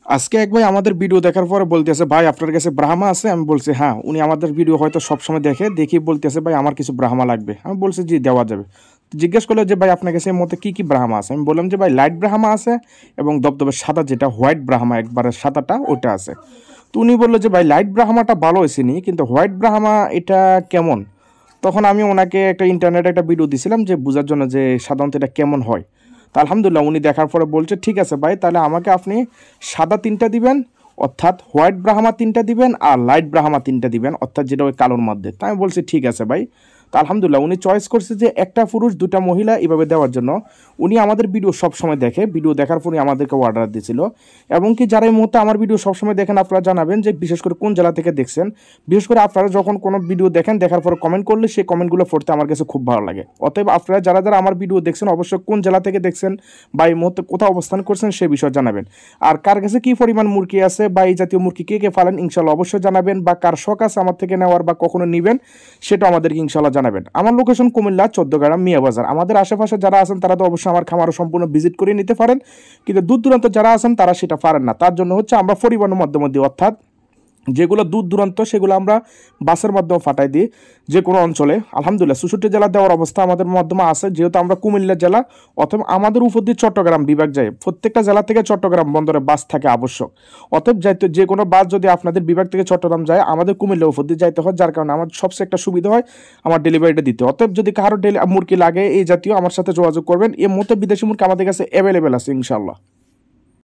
আজকে এক ভাই আমাদের ভিডিও দেখার পরে বলতেছে, ভাই আপনার কাছে ব্রাহ্মা আছে? আমি বলছি হ্যাঁ। উনি আমাদের ভিডিও হয়তো সবসময় দেখি বলতেছে, ভাই আমার কিছু ব্রাহ্মা লাগবে। আমি বলছি জি দেওয়া যাবে। তো জিজ্ঞেস করলো যে ভাই আপনার কাছে এর মধ্যে কি ব্রাহ্মা আছে? আমি বললাম যে ভাই লাইট ব্রাহ্মা আছে এবং দবদবে সাদা যেটা হোয়াইট ব্রাহ্মা একবারে সাদাটা ওটা আছে। তো উনি বললো যে ভাই লাইট ব্রাহ্মাটা ভালো হয়েছেনি, কিন্তু হোয়াইট ব্রাহ্মা এটা কেমন? তখন আমি ওনাকে একটা ইন্টারনেটে একটা ভিডিও দিছিলাম যে বোঝার জন্য যে সাধারণত এটা কেমন হয়। তা আলহামদুলিল্লাহ উনি দেখার পরে বলছে ঠিক আছে ভাই, তাহলে আমাকে আপনি সাদা 3টা দিবেন, অর্থাৎ হোয়াইট ব্রাহ্মা 3টা দিবেন, আর লাইট ব্রাহ্মা 3টা দিবেন, অর্থাৎ যেটা ওই কালোর মধ্যে। তাই আমি বলছি ঠিক আছে ভাই। তো আলহামদুলিল্লাহ উনি চয়েস করছে যে একটা পুরুষ 2টা মহিলা এভাবে দেওয়ার জন্য। উনি আমাদের ভিডিও সবসময় দেখে, ভিডিও দেখার পরে আমাদেরকে অর্ডার দিয়েছিল। এবং কি যারা এই মুহূর্তে আমার ভিডিও সবসময় দেখেন আপনারা জানাবেন যে বিশেষ করে কোন জেলা থেকে দেখছেন। বিশেষ করে আপনারা যখন কোনো ভিডিও দেখেন, দেখার পরে কমেন্ট করলে সেই কমেন্টগুলো পড়তে আমার কাছে খুব ভালো লাগে। অতএব আপনারা যারা যারা আমার ভিডিও দেখছেন অবশ্যই কোন জেলা থেকে দেখছেন বা এই মুহূর্তে কোথাও অবস্থান করছেন সে বিষয়ে জানাবেন। আর কার কাছে কী পরিমাণ মুরগি আছে বা এই জাতীয় মুরগি কে ফালেন ইনশাল্লাহ অবশ্যই জানাবেন, বা কার শখ আছে আমার থেকে নেওয়ার বা কখনো নেবেন সেটা আমাদেরকে ইনশাল্লাহ জানাবেন। আমার লোকেশন কুমিল্লা 14 গ্রাম মিয়া বাজার। আমাদের আশেপাশে যারা আছেন তারা তো অবশ্যই আমার খামারও সম্পূর্ণ ভিজিট করে নিতে পারেন, কিন্তু দূর দূরান্ত যারা আছেন তারা সেটা পারেন না। তার জন্য হচ্ছে আমরা পরিবহনের মাধ্যমে দিই, অর্থাৎ যেগুলো দূর দূরান্ত সেগুলো আমরা বাসের মাধ্যমে ফাটাই দিই যে কোনো অঞ্চলে। আলহামদুলিল্লাহ 64 জেলা দেওয়ার অবস্থা আমাদের মাধ্যমে আছে, যেহেতু আমরা কুমিল্লা জেলা। অথবা আমাদের উপর দিয়ে চট্টগ্রাম বিভাগ যায়, প্রত্যেকটা জেলা থেকে চট্টগ্রাম বন্দরে বাস থাকে আবশ্যক। অতএব যাইতে যে কোনো বাস যদি আপনাদের বিভাগ থেকে চট্টগ্রাম যায় আমাদের কুমিল্লা উপর দিয়ে যাইতে হয়, যার কারণে আমার সবচেয়ে একটা সুবিধা হয় আমার ডেলিভারিটা দিতে। অতএব যদি কারো মুরগি লাগে এই জাতীয় আমার সাথে যোগাযোগ করবেন। এই মুহূর্তে বিদেশি মুরগি আমাদের কাছে অ্যাভেলেবেল আছে ইনশাল্লাহ।